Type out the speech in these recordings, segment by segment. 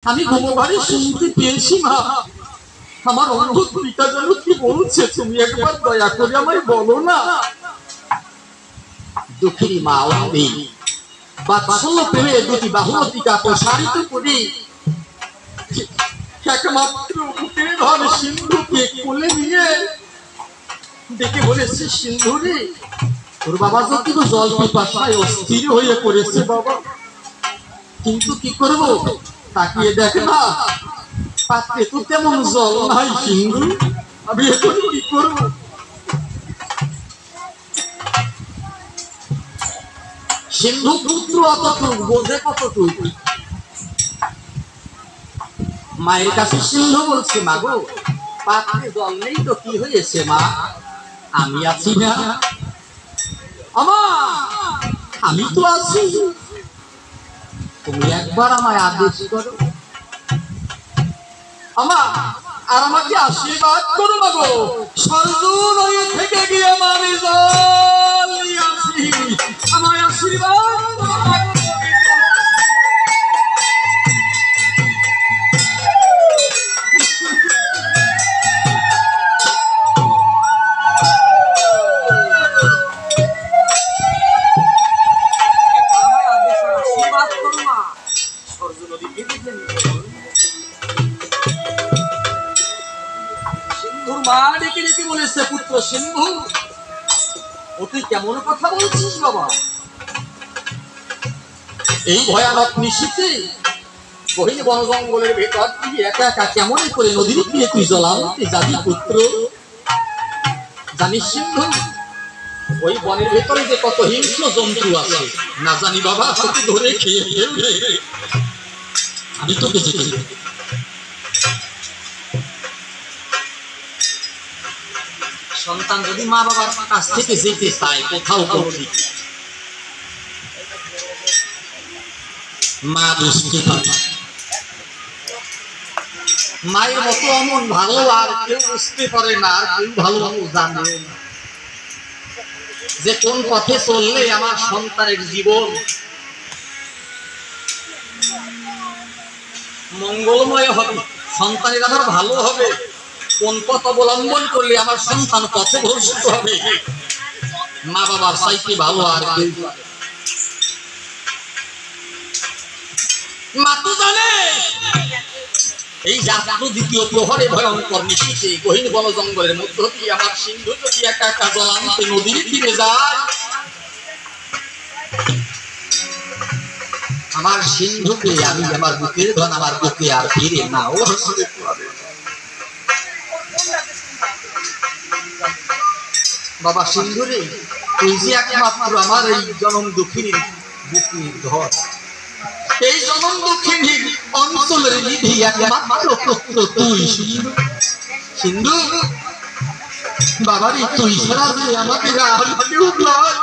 আমি ঘুমোবারে শুনতে পেয়েছি মা, আমার অন্ধ পিতা যেন কি বলছে, তুমি একবার দয়া করে আমায় বলো না। দুঃখিনী মা অন্ধি বাৎসল্য পেলে দুটি বাহুলতিকা প্রসারিত করে একমাত্র বুকের ধন সিন্ধুকে কোলে নিয়ে ডেকে বলেছে, সিন্ধুরে তোর বাবা যদি তো জল পিপাসায় অস্থির হয়ে পড়েছে বাবা, কিন্তু কি করব, তাকিয়ে দেখ না পাত্রে তো তেমন জল নাই সিন্ধু, আমি এখন কি করব। সিন্ধু পুত্র অতটুক বোঝে কতটুকু। মায়ের কাছে সিন্ধু বলছে, মা গো পাত্রে জল নেই তো কি হয়েছে মা, আমি আছি না, আমা আমি তো আছি, তুমি একবার আমায় আদেশ করো আমা, আর আমাকে আশীর্বাদ করো মা গো, সরজু নদী থেকে গিয়ে আমি জল নিয়ে আসি, আমায় আশীর্বাদ বলেছে, পুত্র সিন্ধু ও তুই কেমন কথা বলছিস বাবা, এই ভয়ানক নিশীথে গহীন বন জঙ্গলের ভেতর দিয়ে একা একা কেমন করে নদীর তীরে তুই জল আনতে যাবি পুত্র। জানিস সিন্ধু ওই বনের ভেতরে যে কত হিংস্র জন্তু আছে, না জানি বাবা তোকে ধরে খেয়ে ফেলবে, আমি তোকে যেতে দেব। সন্তান যদি মা বাবার কাছ থেকে যেতে চায় কোথাও করতে, মা বুঝতে পারে মায়ের মতো অমন ভালো আর কেউ বুঝতে পারে না, আর কেউ ভালো জানে না যে কোন পথে চললে আমার সন্তানের জীবন মঙ্গলময় হবে, সন্তানের আমার ভালো হবে, কোন পথ অবলম্বন করলে আমার সন্তান পথে ভ্রষ্ট হবে, মা বাবার চাইতে ভালো আর কেউ মা তো জানে। এই যাত্রা দ্বিতীয় প্রহরে ভয়ঙ্কর নিশীথে গহীন বন জঙ্গলের মধ্য দিয়ে আমার সিন্ধু যদি একা একা জল আনতে নদীর তীরে যায়, আমার সিন্ধুকে আমি আমার বুকের ধন আমার বুকে আর ফিরে না ও বাবা সিন্ধুরে, তুই যে একমাত্র আমার এই জনম দুঃখিনীর বুকের ধন, এই জনম দুঃখিনীর অঞ্চলের নিধি একমাত্র পুত্র তুই সিন্ধু। সিন্ধু বাবারে তুই ছাড়া যে আমাদের আর কেউ নয়,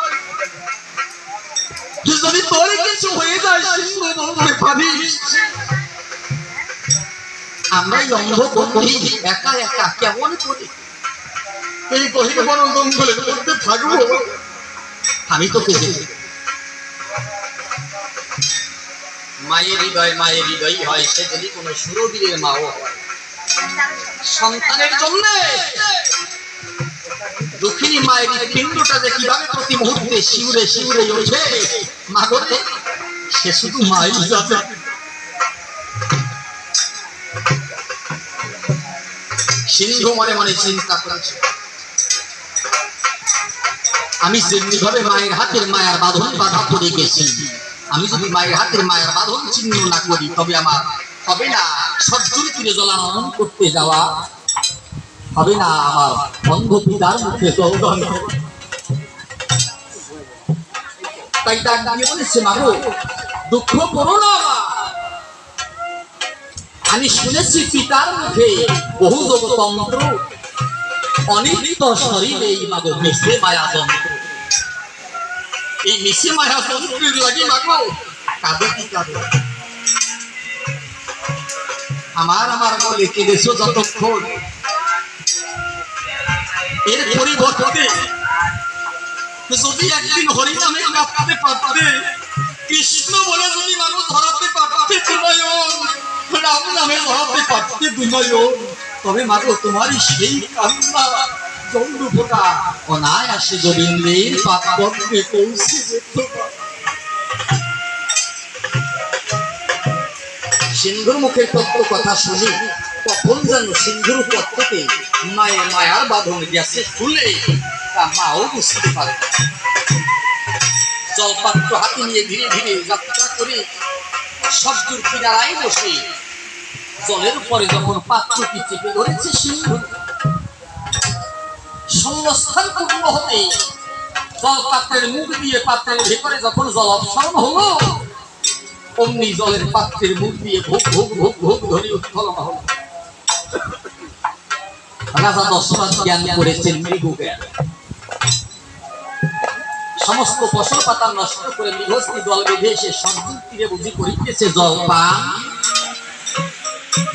যদি তোর কিছু হয়ে যায় সিন্ধু বলতে পারিস আমরা এই অন্ধ বন্ধি একা একা কেমন করে এই গহীন বন জঙ্গলের মধ্যে থাকবো, আমি তোকে যেতে। মায়ের হৃদয় হয় সে যদি কোনো সুরবীরের মাও হয়, সন্তানের জন্য দুঃখিনী মায়ের পিণ্ডটা যে কিভাবে প্রতি মুহূর্তে শিউরে শিউরে ওঠে মা করতে, সে শুধু মাই যাবে। সিন্ধু মনে মনে চিন্তা করেছে, আমি যেমনি ভাবে মায়ের হাতের মায়ার বাঁধন বাঁধা পড়ে গেছি, আমি যদি মায়ের হাতের মায়ের বাঁধন ছিন্ন না করি তবে আমার হবে না সরজুর তীরে জলানয়ন করতে যাওয়া, হবে না আমার অন্ধ পিতার মুখে জলদান। তাই ডাক দিয়ে বলেছে, মা গো দুঃখ করো না, আমি শুনেছি পিতার মুখে বহু যোগতন্ত্র, অনিত্য শরীরে এই মা গো মিশে মায়া যন্ত্র, এই মিশে মায়া যন্ত্রের লাগি মা গো কাঁদে কি কাঁদে, আমার বলে কেঁদেছো যতক্ষণ, এর পরিবর্তে যদি একদিন হরিনামে কাঁদতে পারতে, কৃষ্ণ বলে যদি মানুষ ধরাতে পারতে, রাম নামে ধরাতে পারতে দুনয়ন, তবে মাগো তোমারই সেই কান্না জন্ডু ফোটা অনায়াসে গোবিন্দের পাপকে পৌঁছে যেত। সিন্ধুর মুখের তত্ত্ব কথা শুনি তখন যেন সিন্ধুর তত্ত্বতে মায়ের মায়ার বাঁধন গেছে খুলে, তা মাও বুঝতে পারে। জলপাত্র হাতে নিয়ে ধীরে ধীরে যাত্রা করে সবদূর কিনারায় বসে জলের উপরে যখন পাত্রটি চেপে ধরেছে সিন্ধু, শূন্যস্থান পূর্ণ হতে জল পাত্রের মুখ দিয়ে পাত্রের ভেতরে যখন জল অপসারণ হলো, অমনি জলের পাত্রের মুখ দিয়ে ভোগ ভোগ ভোগ ভোগ ধরে উৎফলন হল। রাজা দশরথ জ্ঞান করেছেন মৃগু জ্ঞান, সমস্ত ফসল পাতা নষ্ট করে মৃগস্থি দল বেঁধে এসে সবদূর তীরে বুঝি করিতেছে জলপান।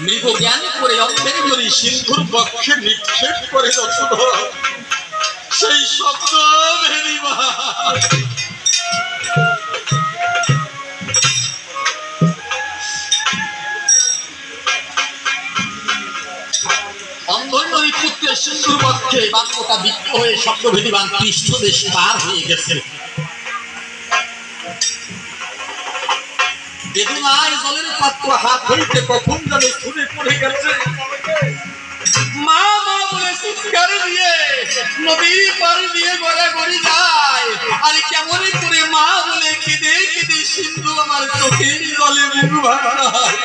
মৃগ জ্ঞান করে অঙ্কের ধরি সিন্ধুর বক্ষে নিক্ষেপ করে যশোধর সেই শব্দ ভেরিবা অন্ধনরী পুত্রের সিন্ধুর বক্ষে বাক্যটা বিক্ষ হয়ে শব্দ ভেদিবান পৃষ্ঠদেশ পার হয়ে গেছে। বেদনায় জলের পাত্র হাত হইতে কখন যেন ছুটে পড়ে গেছে। মা মা বলে চিৎকার দিয়ে নদীর পাড়ে দিয়ে গড়াগড়ি যায়, আর কেমন করে মা বলে কেঁদে কেঁদে সিন্ধু আমার চোখের জলে মুখ ভাঙায়।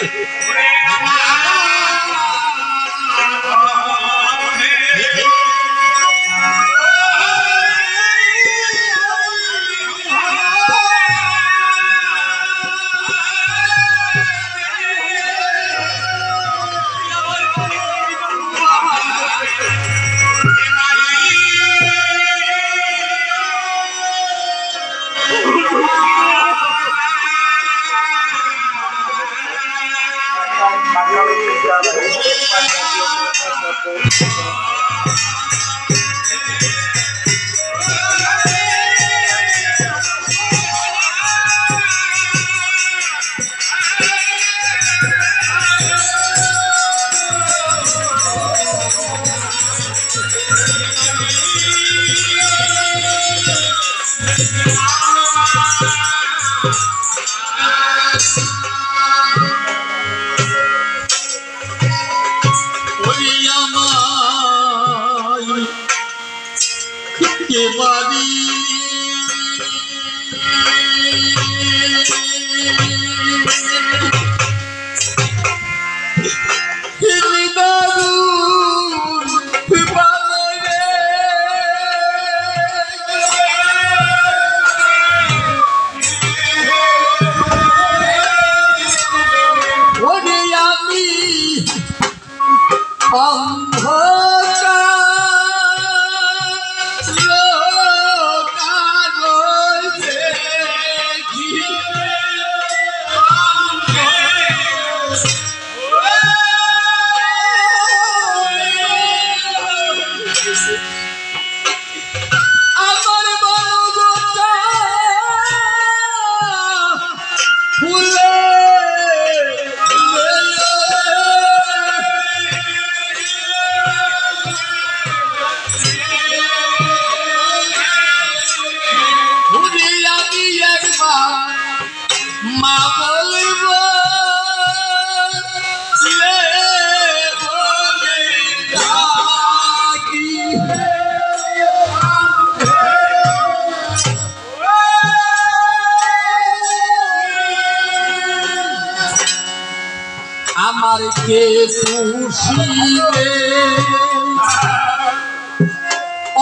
আমার কে পুষিবে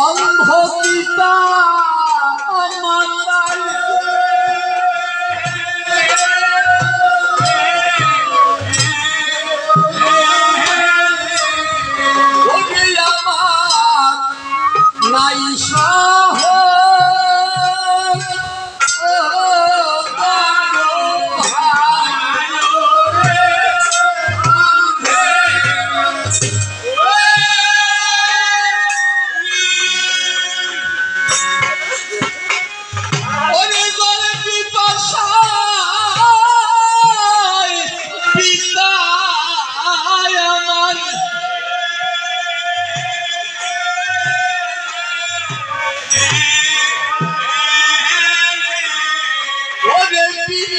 অন্ধ পিতা আমার নাই সহ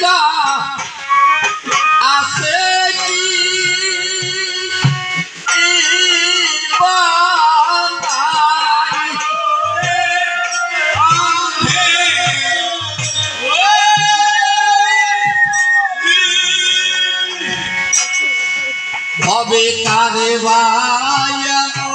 কবিতা আছে কি হবে কারে বায়ানো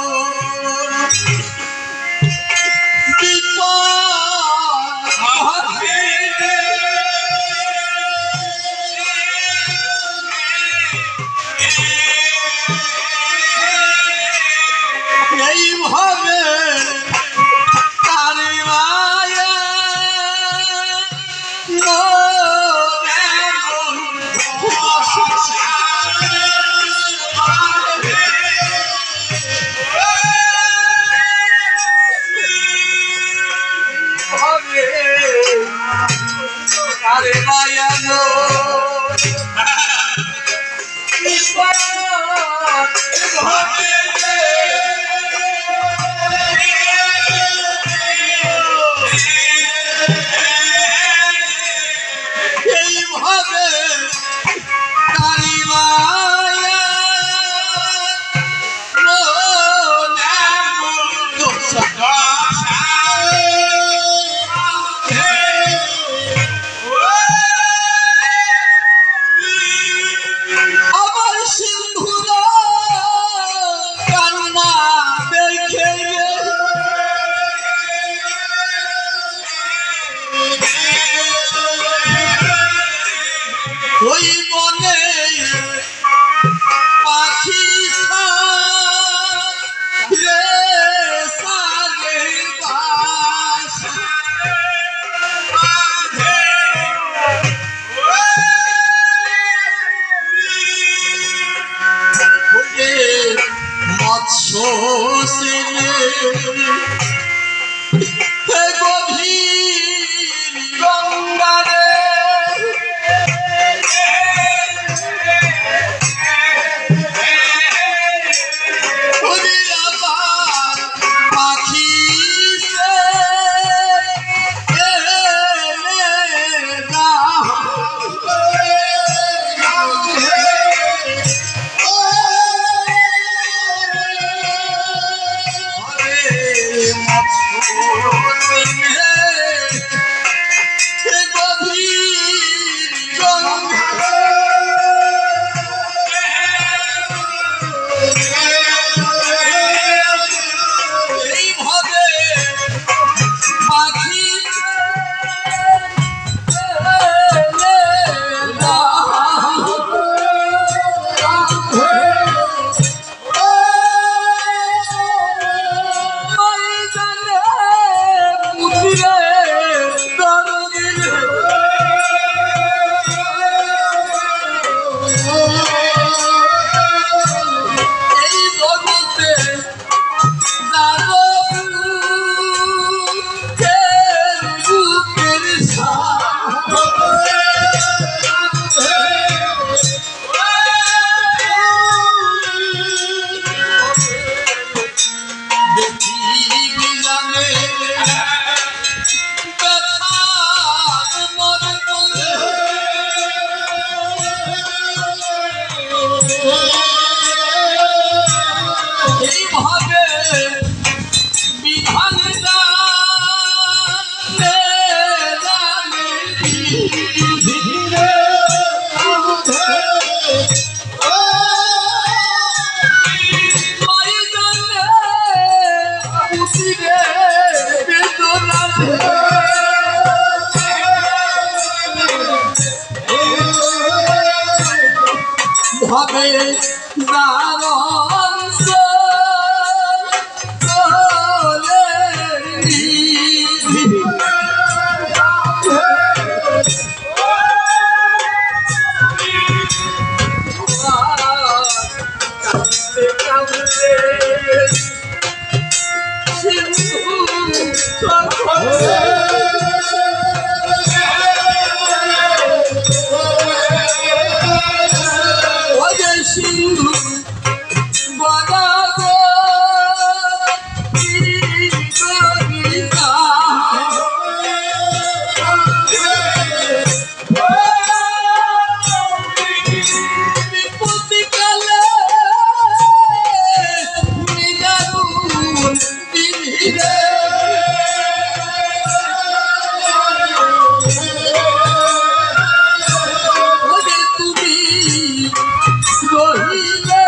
এইভাবে কারে বায়ানো Kare bayano, ওই মনে পাখি রে সারে বাসা মৎস্য সেনে গভীর গঙ্গারে হবে রহিলে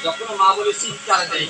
যখন মা বলে চিৎকার দেয়